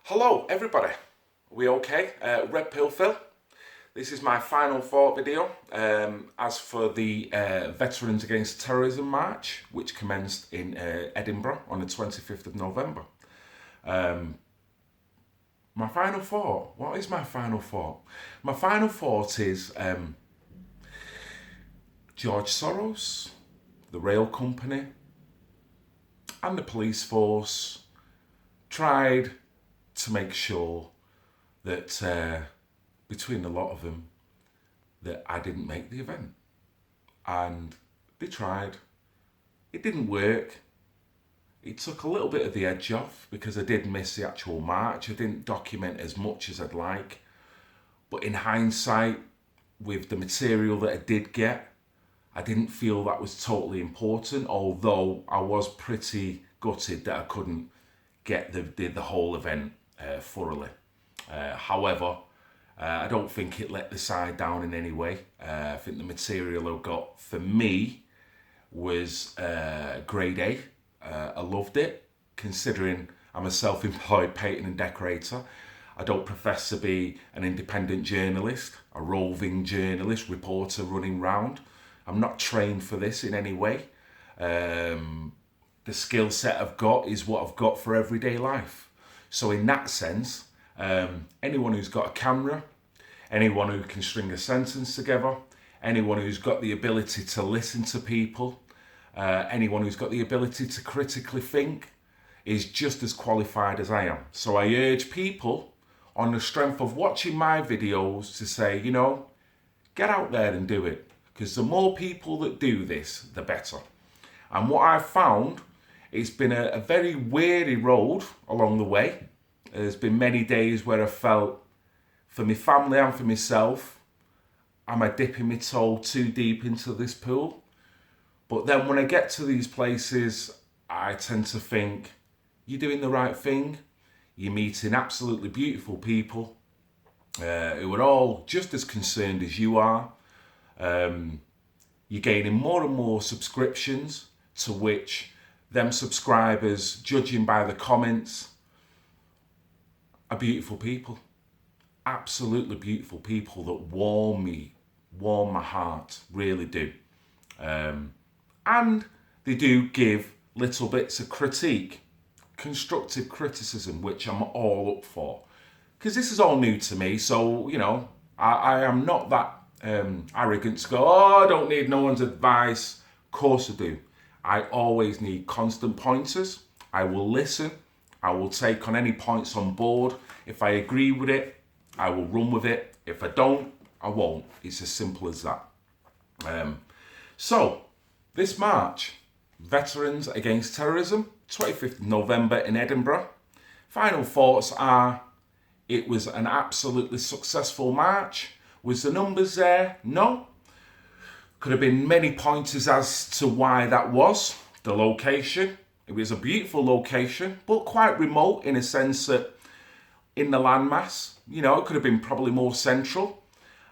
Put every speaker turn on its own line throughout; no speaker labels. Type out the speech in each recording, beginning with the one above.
Hello everybody, we okay? Red Pill Phil. This is my final thought video as for the Veterans Against Terrorism March, which commenced in Edinburgh on the 25th of November. My final thought, what is my final thought? My final thought is George Soros, the rail company and the police force tried to make sure that between a lot of them that I didn't make the event. And they tried. It didn't work. It took a little bit of the edge off because I did miss the actual march. I didn't document as much as I'd like. But in hindsight, with the material that I did get, I didn't feel that was totally important, although I was pretty gutted that I couldn't get the whole event thoroughly. However, I don't think it let the side down in any way. I think the material I got for me was grade A. I loved it, considering I'm a self-employed painter and decorator. I don't profess to be an independent journalist, a roving journalist, reporter running round. I'm not trained for this in any way. The skill set I've got is what I've got for everyday life. So in that sense, anyone who's got a camera, anyone who can string a sentence together, anyone who's got the ability to listen to people, anyone who's got the ability to critically think is just as qualified as I am. So I urge people on the strength of watching my videos to say, you know, get out there and do it. Because the more people that do this, the better. And what I've found, it's been a very weary road along the way. There's been many days where I felt, for my family and for myself, am I dipping my toe too deep into this pool? But then when I get to these places, I tend to think, you're doing the right thing. You're meeting absolutely beautiful people who are all just as concerned as you are. You're gaining more and more subscriptions, to which them subscribers, judging by the comments, are beautiful people. Absolutely beautiful people that warm my heart, really do. And they do give little bits of critique, constructive criticism, which I'm all up for. Because this is all new to me, so, you know, I am not that arrogant to go, oh, I don't need no one's advice. Of course I do. I always need constant pointers. I will listen. I will take on any points on board. If I agree with it, I will run with it. If I don't, I won't. It's as simple as that. So, this March, Veterans Against Terrorism, 25th November in Edinburgh. Final thoughts are, it was an absolutely successful march. Was the numbers there? No. Could have been many pointers as to why that was. The location. It was a beautiful location, but quite remote in a sense that in the landmass, you know, it could have been probably more central.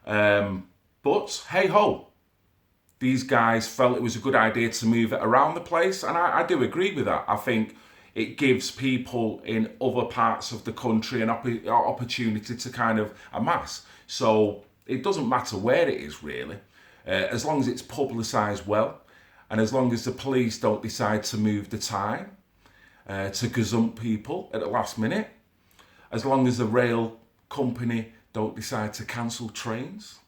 But hey ho, these guys felt it was a good idea to move it around the place, and I do agree with that. I think it gives people in other parts of the country an opportunity to kind of amass. So it doesn't matter where it is really, as long as it's publicised well, and as long as the police don't decide to move the time to gazump people at the last minute, as long as the rail company don't decide to cancel trains,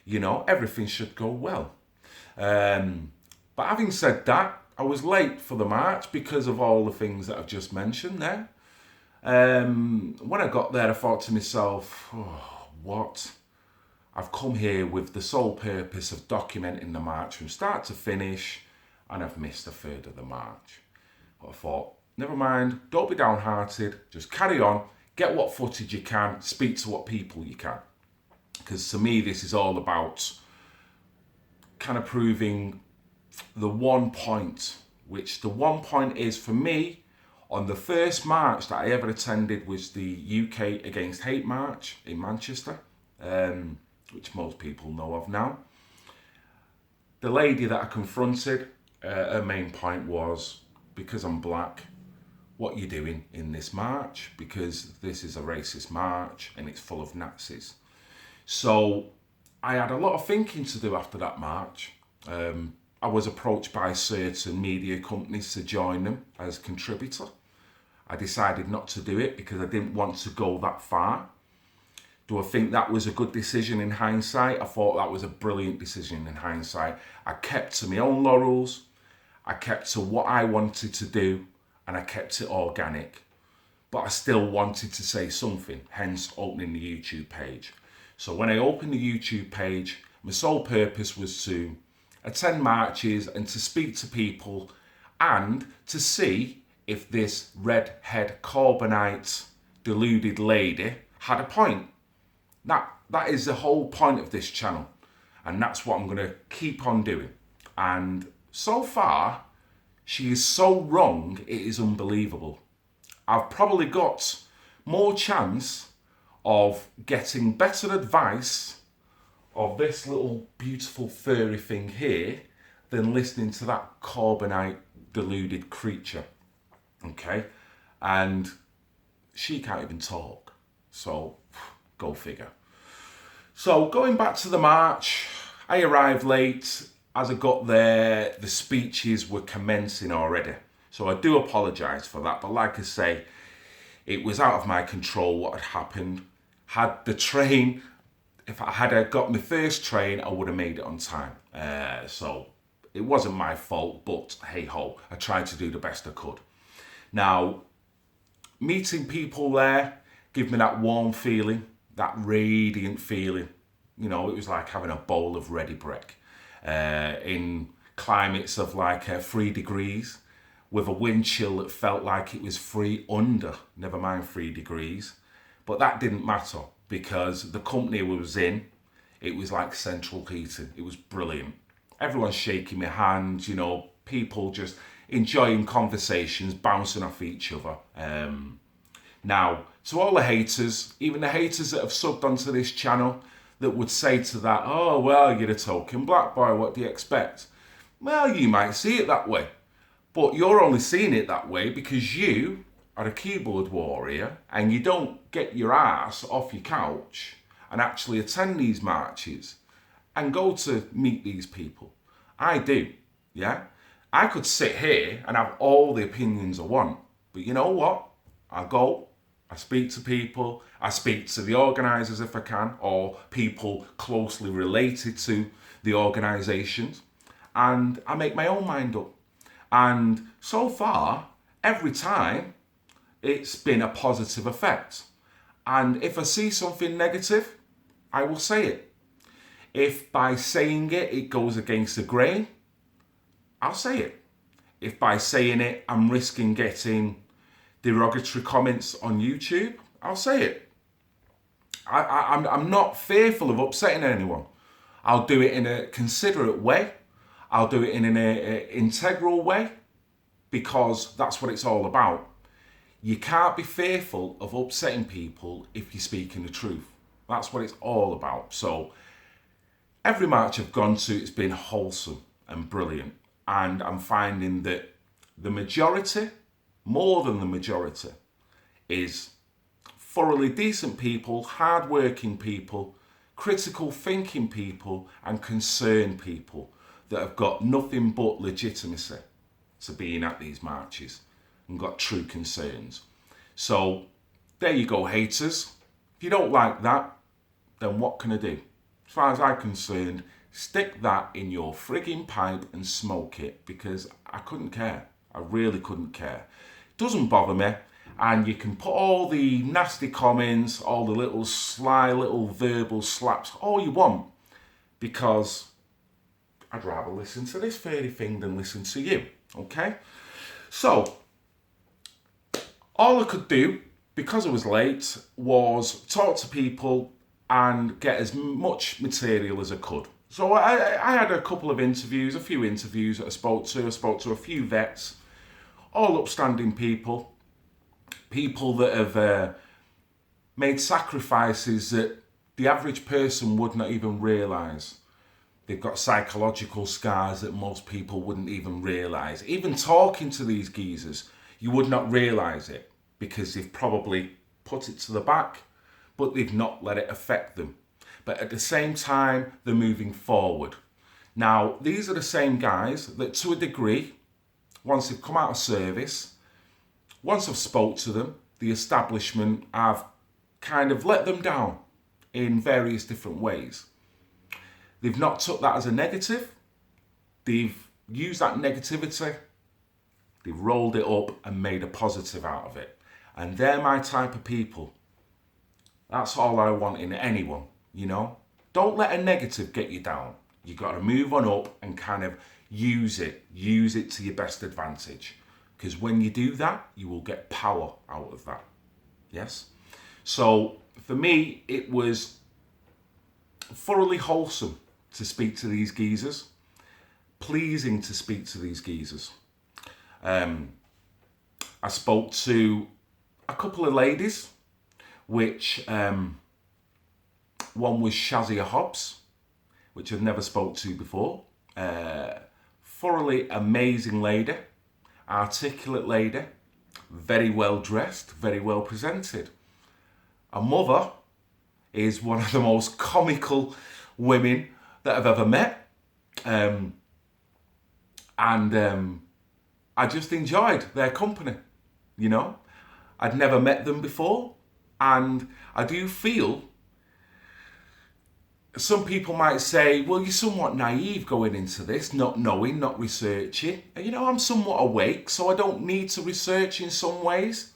you know, everything should go well. But having said that, I was late for the march because of all the things that I've just mentioned there. When I got there, I thought to myself, oh, what? I've come here with the sole purpose of documenting the march from start to finish, and I've missed a third of the march. But I thought, never mind, don't be downhearted, just carry on, get what footage you can, speak to what people you can. Because to me, this is all about kind of proving the one point, which the one point is for me, on the first march that I ever attended was the UK Against Hate March in Manchester, which most people know of now. The lady that I confronted, her main point was, because I'm black, what you're doing in this march, because this is a racist march and it's full of Nazis. So I had a lot of thinking to do after that march. I was approached by certain media companies to join them as contributor. I decided not to do it because I didn't want to go that far. Do I think that was a good decision in hindsight? I thought that was a brilliant decision in hindsight. I kept to my own laurels, I kept to what I wanted to do, and I kept it organic. But I still wanted to say something, hence opening the YouTube page. So when I opened the YouTube page, my sole purpose was to attend marches and to speak to people and to see if this redhead Corbynite deluded lady had a point. That is the whole point of this channel, and that's what I'm going to keep on doing. And so far, she is so wrong, it is unbelievable. I've probably got more chance of getting better advice of this little beautiful furry thing here than listening to that Corbynite deluded creature. Okay? And she can't even talk. So, go figure. So, going back to the march, I arrived late. As I got there, the speeches were commencing already. So I do apologise for that. But like I say, it was out of my control what had happened. Had the train, if I had got my first train, I would have made it on time. So it wasn't my fault, but hey ho, I tried to do the best I could. Now, meeting people there give me that warm feeling, that radiant feeling. You know, it was like having a bowl of ready brick. In climates of like 3 degrees with a wind chill that felt like it was 3 under, never mind 3 degrees. But that didn't matter because the company we was in, it was like central heating. It was brilliant. Everyone's shaking their hands, you know, people just enjoying conversations, bouncing off each other. Now, to all the haters, even the haters that have subbed onto this channel, that would say to that, oh, well, you're a token black boy, what do you expect? Well, you might see it that way, but you're only seeing it that way because you are a keyboard warrior and you don't get your ass off your couch and actually attend these marches and go to meet these people. I do, yeah? I could sit here and have all the opinions I want, but you know what? I go, I speak to people, I speak to the organisers if I can, or people closely related to the organisations, and I make my own mind up. And so far, every time, it's been a positive effect. And if I see something negative, I will say it. If by saying it, it goes against the grain, I'll say it. If by saying it, I'm risking getting derogatory comments on YouTube, I'll say it. I'm not fearful of upsetting anyone. I'll do it in a considerate way. I'll do it in an integral way because that's what it's all about. You can't be fearful of upsetting people if you're speaking the truth. That's what it's all about. So every march I've gone to, it's been wholesome and brilliant. And I'm finding that the majority, more than the majority, is thoroughly decent people, hard-working people, critical thinking people, and concerned people that have got nothing but legitimacy to being at these marches and got true concerns. So there you go, haters. If you don't like that, then what can I do? As far as I'm concerned, stick that in your frigging pipe and smoke it because I couldn't care. I really couldn't care. Doesn't bother me, and you can put all the nasty comments, all the little sly little verbal slaps, all you want, because I'd rather listen to this fairy thing than listen to you, okay? So, all I could do, because I was late, was talk to people and get as much material as I could. So I had a couple of interviews, a few interviews that I spoke to. I spoke to a few vets, all upstanding people that have made sacrifices that the average person would not even realise. They've got psychological scars that most people wouldn't even realise. Even talking to these geezers, You would not realise it because they've probably put it to the back, but they've not let it affect them. But at the same time, they're moving forward. Now, these are the same guys that, to a degree, once they've come out of service, once I've spoke to them, the establishment have kind of let them down in various different ways. They've not took that as a negative. They've used that negativity, they've rolled it up and made a positive out of it. And they're my type of people. That's all I want in anyone, you know? Don't let a negative get you down. You got to move on up and kind of use it to your best advantage. Because when you do that, you will get power out of that. Yes? So for me, it was thoroughly wholesome to speak to these geezers. Pleasing to speak to these geezers. I spoke to a couple of ladies, which one was Shazia Hobbs, which I've never spoke to before. Thoroughly amazing lady, articulate lady, very well dressed, very well presented. A mother is one of the most comical women that I've ever met. And I just enjoyed their company, you know. I'd never met them before, and I do feel some people might say, well, you're somewhat naive going into this, not knowing, not researching. And, you know, I'm somewhat awake, so I don't need to research in some ways.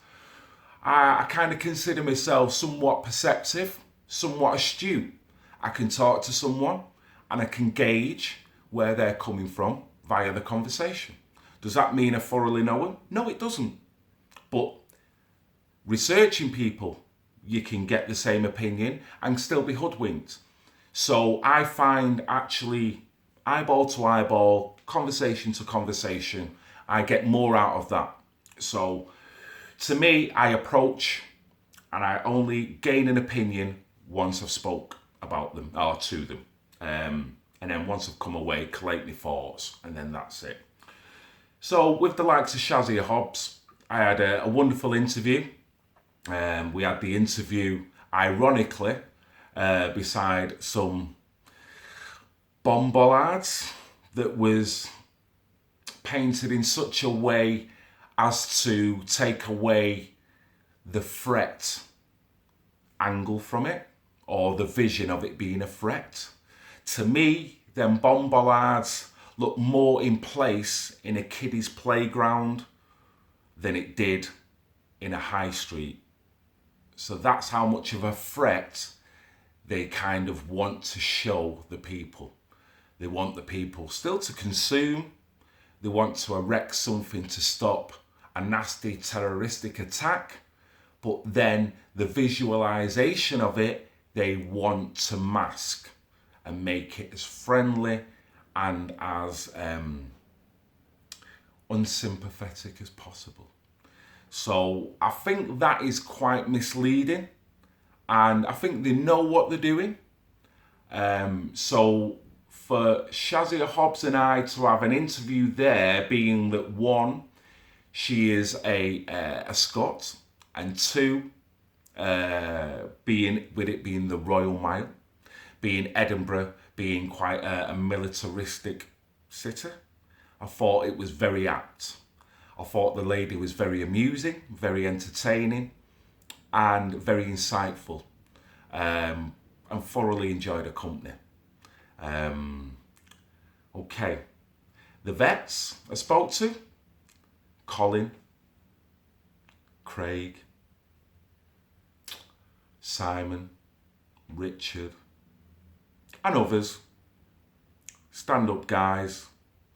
I kind of consider myself somewhat perceptive, somewhat astute. I can talk to someone and I can gauge where they're coming from via the conversation. Does that mean I thoroughly know them? No, it doesn't. But researching people, you can get the same opinion and still be hoodwinked. So I find actually eyeball to eyeball, conversation to conversation, I get more out of that. So to me, I approach and I only gain an opinion once I've spoke about them or to them. And then once I've come away, collate my thoughts, and then that's it. So with the likes of Shazia Hobbs, I had a wonderful interview. We had the interview, ironically, beside some bomb bollards that was painted in such a way as to take away the threat angle from it, or the vision of it being a threat. To me, them bomb bollards look more in place in a kiddie's playground than it did in a high street. So that's how much of a threat they kind of want to show the people. They want the people still to consume. They want to erect something to stop a nasty terroristic attack. But then the visualization of it, they want to mask and make it as friendly and as unsympathetic as possible. So I think that is quite misleading, and I think they know what they're doing. So for Shazia Hobbs and I to have an interview there, being that one, she is a Scot, and two, being the Royal Mile, being Edinburgh, being quite a militaristic city, I thought it was very apt. I thought the lady was very amusing, very entertaining, and very insightful, and thoroughly enjoyed her company. Okay, the vets I spoke to, Colin, Craig, Simon, Richard, and others, stand-up guys,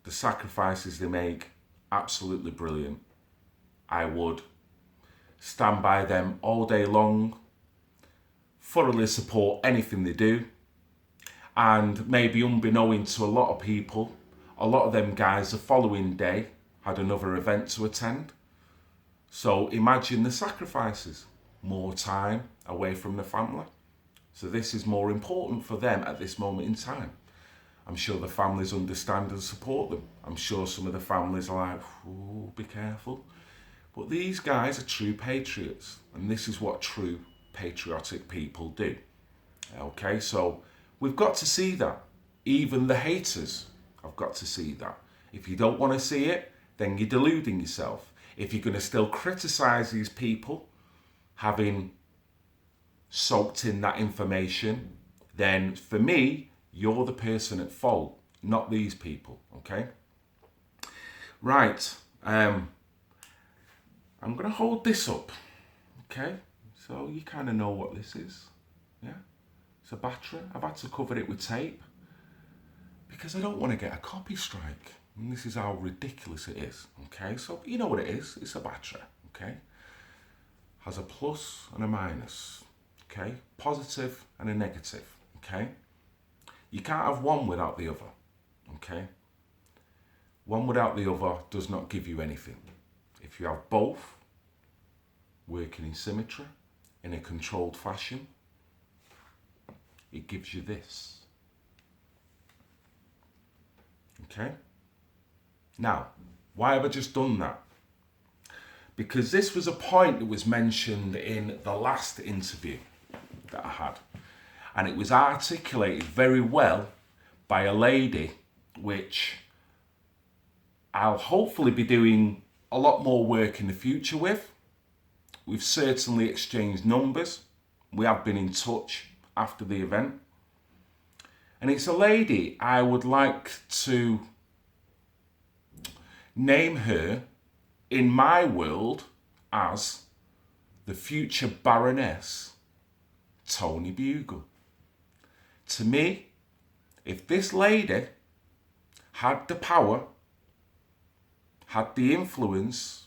the sacrifices they make, absolutely brilliant. I would stand by them all day long, thoroughly support anything they do, and maybe unbeknownst to a lot of people, a lot of them guys the following day had another event to attend. So imagine the sacrifices, more time away from the family. So this is more important for them at this moment in time. I'm sure the families understand and support them. I'm sure some of the families are like, oh, be careful. But these guys are true patriots, and this is what true patriotic people do. Okay, so we've got to see that. Even the haters have got to see that. If you don't want to see it, then you're deluding yourself. If you're going to still criticize these people, having soaked in that information, then for me, you're the person at fault, not these people, okay? Right, I'm going to hold this up, okay? So you kind of know what this is, yeah? It's a battery. I've had to cover it with tape because I don't want to get a copy strike. And this is how ridiculous it is, okay? So you know what it is. It's a battery, okay? Has a plus and a minus, okay? Positive and a negative, okay? You can't have one without the other, okay? One without the other does not give you anything. If you have both working in symmetry, in a controlled fashion, it gives you this. Okay? Now, why have I just done that? Because this was a point that was mentioned in the last interview that I had. And it was articulated very well by a lady, which I'll hopefully be doing a lot more work in the future with. We've certainly exchanged numbers. We have been in touch after the event. And it's a lady I would like to name her in my world as the future Baroness Tony Bugle. To me, if this lady had the power, had the influence,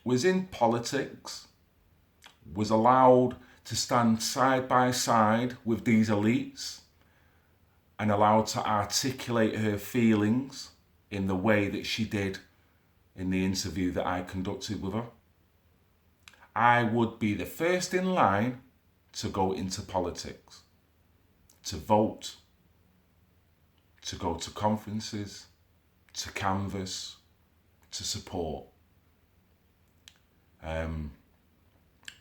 was in politics, was allowed to stand side by side with these elites and allowed to articulate her feelings in the way that she did in the interview that I conducted with her, I would be the first in line to go into politics, to vote, to go to conferences, to canvass, to support.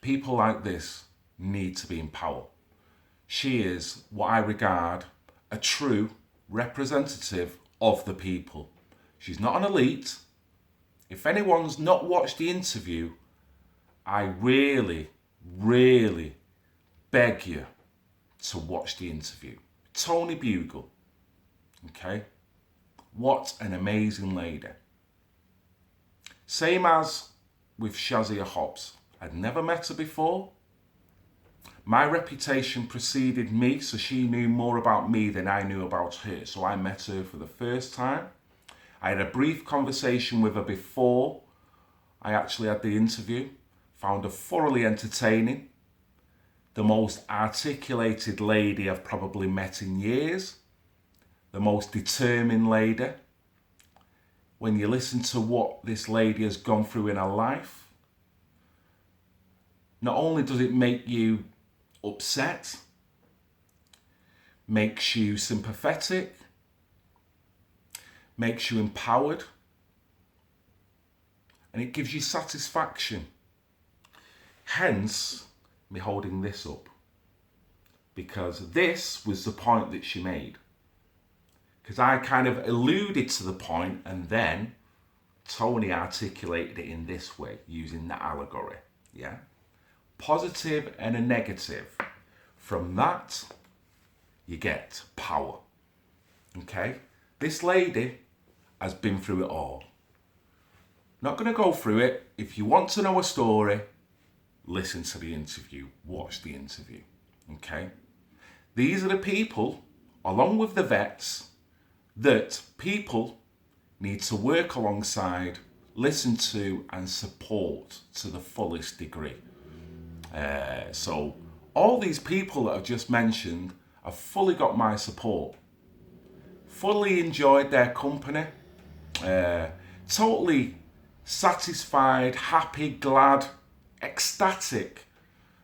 People like this need to be in power. She is what I regard a true representative of the people. She's not an elite. If anyone's not watched the interview, I really, really beg you to watch the interview. Tony Bugle, okay? What an amazing lady. Same as with Shazia Hobbs. I'd never met her before. My reputation preceded me, so she knew more about me than I knew about her. So I met her for the first time. I had a brief conversation with her before I actually had the interview. Found her thoroughly entertaining. The most articulated lady I've probably met in years. The most determined lady. When you listen to what this lady has gone through in her life, not only does it make you upset, makes you sympathetic, makes you empowered, and it gives you satisfaction. Hence, me holding this up. Because this was the point that she made. Because I kind of alluded to the point and then Tony articulated it in this way, using that allegory, yeah? Positive and a negative. From that, you get power, okay? This lady has been through it all. Not going to go through it. If you want to know a story, listen to the interview, watch the interview, okay? These are the people, along with the vets, that people need to work alongside, listen to and support to the fullest degree. So all these people that I've just mentioned have fully got my support, fully enjoyed their company, totally satisfied, happy, glad, ecstatic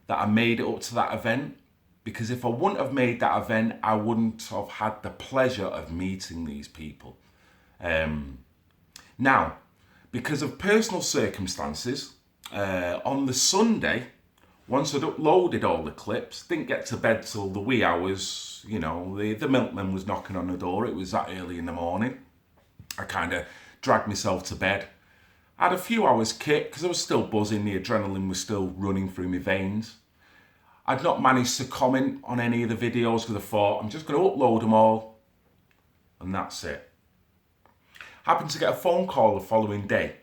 that I made it up to that event. Because if I wouldn't have made that event, I wouldn't have had the pleasure of meeting these people. Now, because of personal circumstances, on the Sunday, once I'd uploaded all the clips, didn't get to bed till the wee hours, you know, the milkman was knocking on the door, it was that early in the morning. I kind of dragged myself to bed. I had a few hours kick because I was still buzzing, the adrenaline was still running through my veins. I'd not managed to comment on any of the videos because I thought, I'm just going to upload them all and that's it. Happened to get a phone call the following day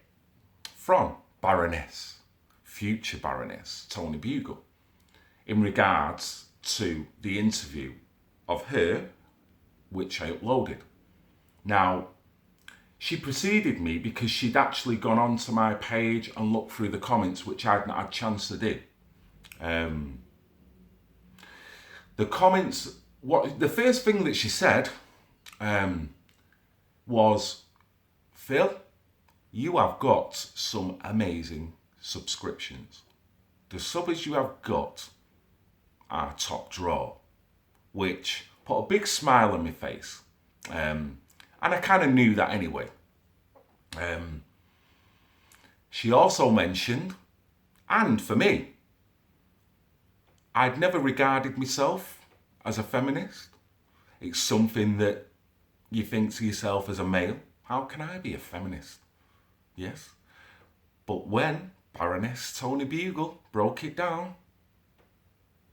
from Baroness, future Baroness, Tony Bugle, in regards to the interview of her, which I uploaded. Now, she preceded me because she'd actually gone onto my page and looked through the comments, which I'd not had a chance to do. The comments, the first thing that she said was, Phil, you have got some amazing subscriptions. The subbers you have got are top drawer, which put a big smile on my face. And I kind of knew that anyway. She also mentioned, and for me, I'd never regarded myself as a feminist. It's something that you think to yourself as a male, how can I be a feminist? Yes. But when Baroness Tony Bugle broke it down,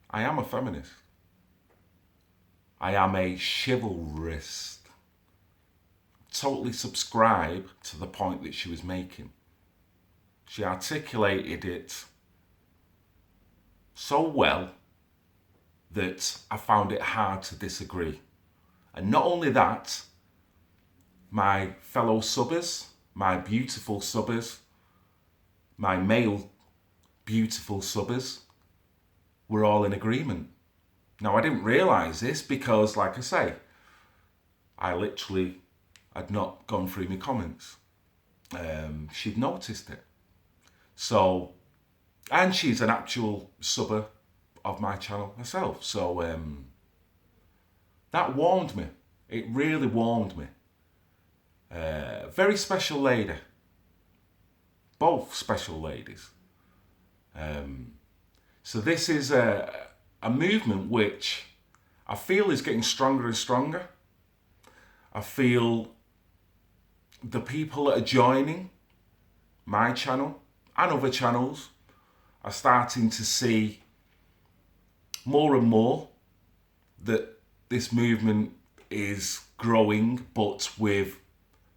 I am a feminist. I am a chivalrist. Totally subscribe to the point that she was making. She articulated it so well that I found it hard to disagree. And not only that, my fellow subbers, my beautiful subbers, my male beautiful subbers, were all in agreement. Now, I didn't realise this because, like I say, I literally had not gone through my comments. She'd noticed it. So, and she's an actual subber of my channel herself. So, that warmed me. It really warmed me. Very special lady. Both special ladies. So this is a movement which I feel is getting stronger and stronger. I feel the people that are joining my channel and other channels are starting to see more and more that this movement is growing, but with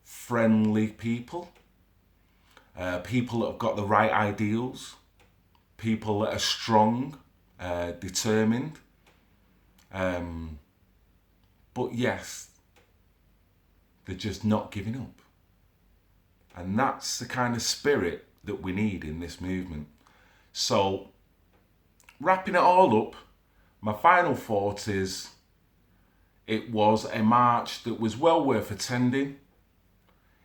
friendly people, people that have got the right ideals, people that are strong, determined, but yes, they're just not giving up. And that's the kind of spirit that we need in this movement. So, wrapping it all up, my final thought is it was a march that was well worth attending.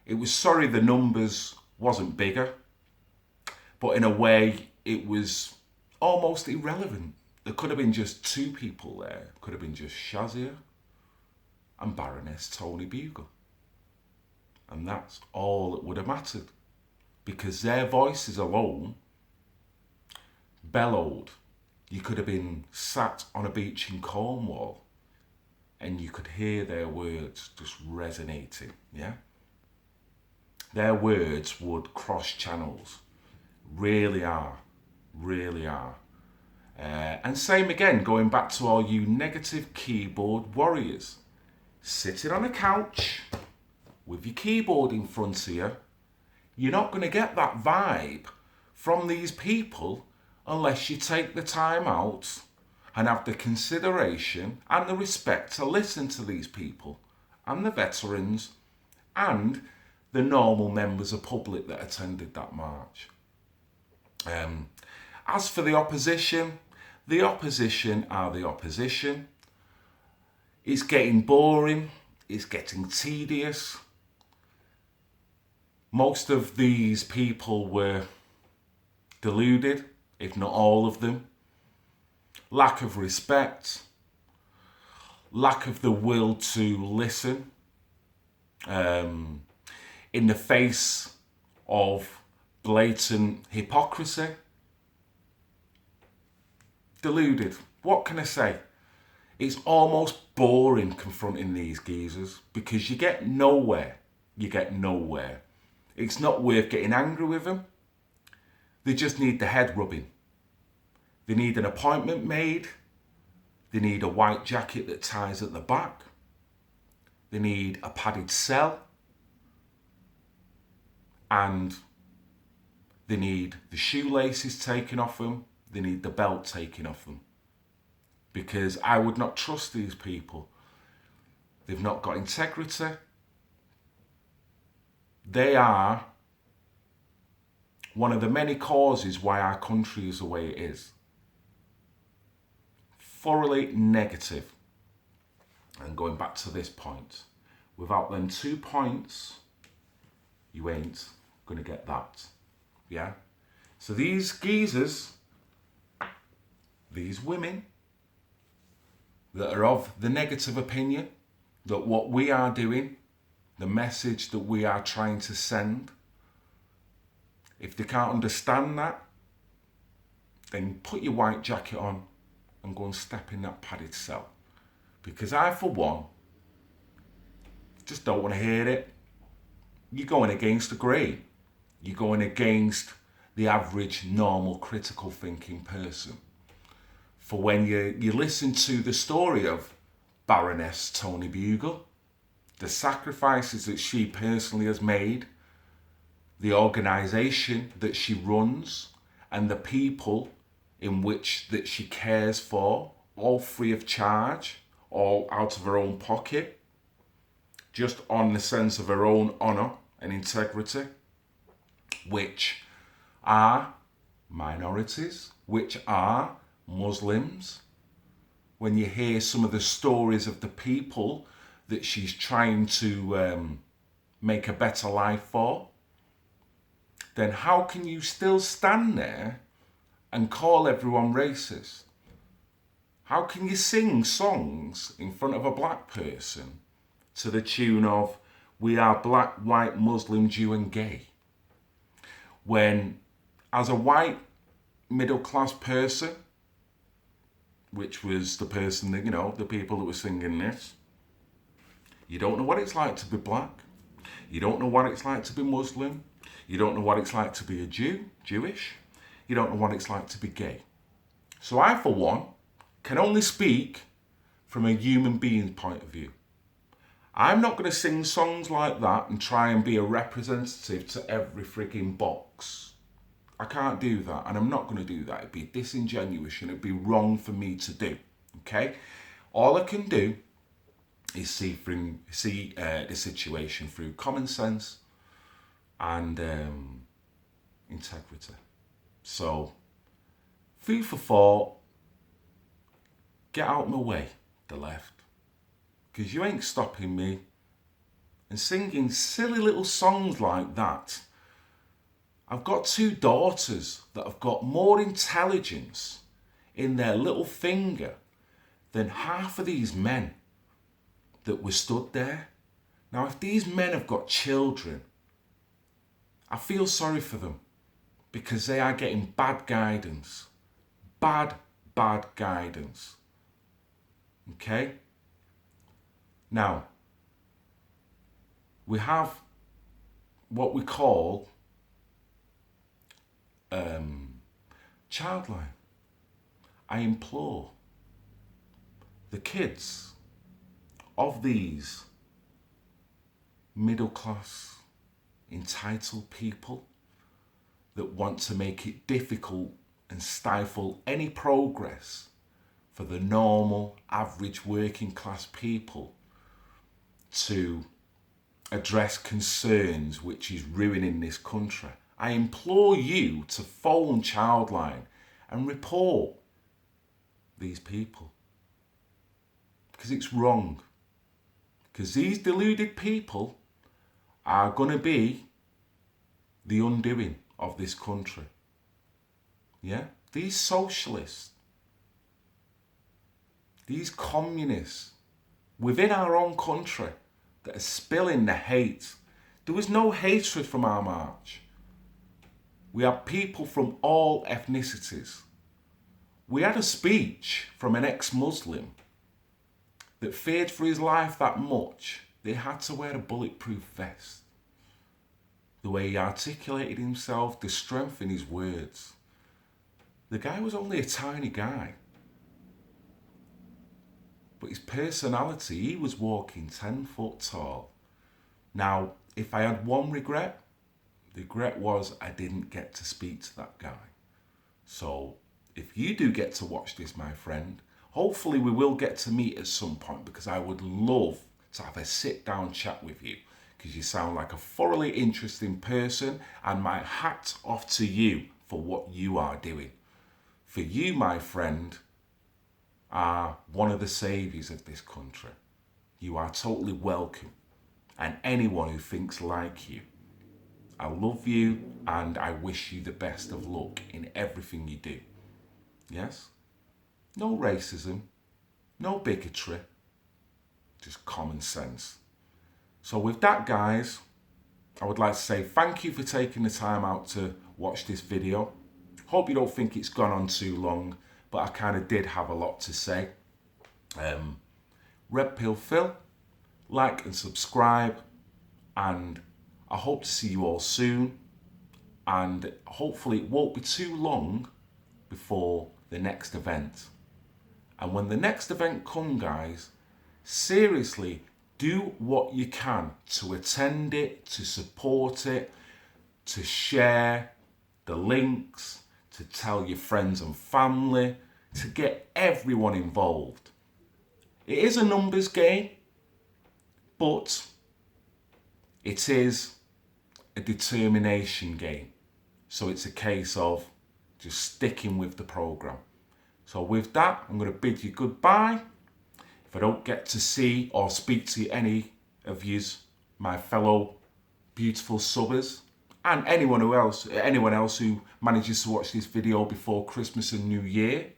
It was sorry the numbers wasn't bigger, but in a way it was almost irrelevant. There could have been just two people there. Could have been just Shazia and Baroness Tony Bugle. And that's all that would have mattered, because their voices alone bellowed. You could have been sat on a beach in Cornwall and you could hear their words just resonating, yeah? Their words would cross channels. Really are. Really are. And same again, going back to all you negative keyboard warriors. Sitting on a couch with your keyboard in front of you, you're not going to get that vibe from these people unless you take the time out and have the consideration and the respect to listen to these people and the veterans and the normal members of public that attended that march. As for the opposition are the opposition. It's getting boring, it's getting tedious. Most of these people were deluded, if not all of them. Lack of respect, lack of the will to listen. In the face of blatant hypocrisy. Deluded. What can I say? It's almost boring confronting these geezers because you get nowhere. You get nowhere. It's not worth getting angry with them. They just need the head rubbing. They need an appointment made. They need a white jacket that ties at the back. They need a padded cell. And they need the shoelaces taken off them. They need the belt taken off them. Because I would not trust these people. They've not got integrity. They are one of the many causes why our country is the way it is. Thoroughly negative. And going back to this point, without them 2 points, you ain't going to get that. Yeah? So these geezers, these women that are of the negative opinion that what we are doing, the message that we are trying to send, if they can't understand that, then put your white jacket on and go and step in that padded cell. Because I, for one, just don't want to hear it. You're going against the grain. You're going against the average, normal, critical thinking person. For when you listen to the story of Baroness Tony Bugle, the sacrifices that she personally has made, the organisation that she runs, and the people in which that she cares for, all free of charge, all out of her own pocket, just on the sense of her own honour and integrity, which are minorities, which are Muslims. When you hear some of the stories of the people that she's trying to make a better life for, then how can you still stand there and call everyone racist? How can you sing songs in front of a black person to the tune of "We are black, white, Muslim, Jew and gay"? When, as a white middle class person, which was the person that, the people that were singing this, you don't know what it's like to be black. You don't know what it's like to be Muslim. You don't know what it's like to be a Jew, Jewish. You don't know what it's like to be gay. So I, for one, can only speak from a human being's point of view. I'm not going to sing songs like that and try and be a representative to every frigging box. I can't do that, and I'm not going to do that. It'd be disingenuous and it'd be wrong for me to do. Okay? All I can do is see the situation through common sense and integrity. So, food for thought. Get out of my way, the left. Because you ain't stopping me. And singing silly little songs like that. I've got 2 daughters that have got more intelligence in their little finger than half of these men that were stood there. Now, if these men have got children, I feel sorry for them because they are getting bad guidance. Bad guidance. Okay? Now, we have what we call childline. I implore the kids of these middle class, entitled people that want to make it difficult and stifle any progress for the normal, average, working class people to address concerns which is ruining this country. I implore you to phone Childline and report these people. Because it's wrong. Because these deluded people are going to be the undoing of this country. Yeah? These socialists, these communists within our own country that are spilling the hate. There was no hatred from our march. We had people from all ethnicities. We had a speech from an ex-Muslim that feared for his life that much they had to wear a bulletproof vest. The way he articulated himself, the strength in his words. The guy was only a tiny guy. But his personality, he was walking 10 foot tall. Now, if I had one regret, the regret was I didn't get to speak to that guy. So, if you do get to watch this, my friend, hopefully we will get to meet at some point, because I would love to have a sit down chat with you, because you sound like a thoroughly interesting person, and my hat off to you for what you are doing. For you, my friend, are one of the saviours of this country. You are totally welcome. And anyone who thinks like you, I love you and I wish you the best of luck in everything you do. Yes? No racism, no bigotry, just common sense. So with that, guys, I would like to say thank you for taking the time out to watch this video. Hope you don't think it's gone on too long, but I kind of did have a lot to say. Red Pill Phil, like and subscribe, and I hope to see you all soon, and hopefully it won't be too long before the next event. And when the next event comes, guys, seriously, do what you can to attend it, to support it, to share the links, to tell your friends and family, to get everyone involved. It is a numbers game, but it is a determination game. So it's a case of just sticking with the program. So with that, I'm going to bid you goodbye. If I don't get to see or speak to any of yous, my fellow beautiful subbers, and anyone else who manages to watch this video before Christmas and New Year,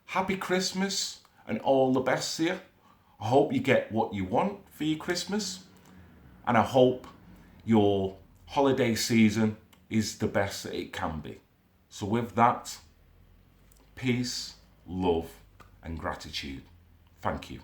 happy Christmas and all the best to you. I hope you get what you want for your Christmas, and I hope your holiday season is the best that it can be. So with that, peace, love and gratitude. Thank you.